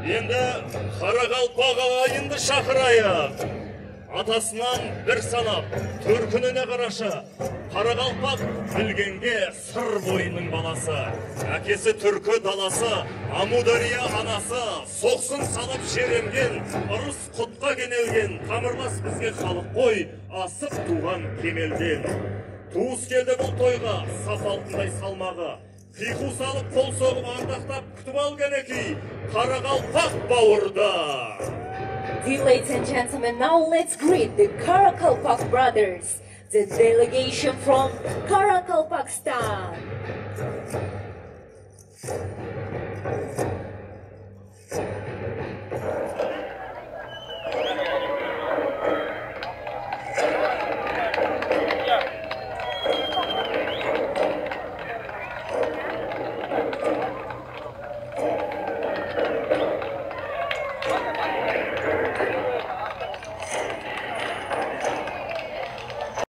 Енді Қарақалпақ ағайынды шақырайық. Атасынан бір санап, төркініне қараша. Қарақалпақ білгенге сыр бойының баласы. Әкесі түркі даласы, Амудария анасы. Соқсын салып шеренген, ұрыс құтқа кенелген. Тамырлас бізге халық қой, асып туған кемелден. Туыс келді бұл тойға, сап алтындай салмағы. Қиқу салып қол соғып андақтап күтіп алған еки, Қарақалпақ бауырда. Dear ladies and gentlemen, now let's greet the Karakalpak brothers, the delegation from Karakalpakstan.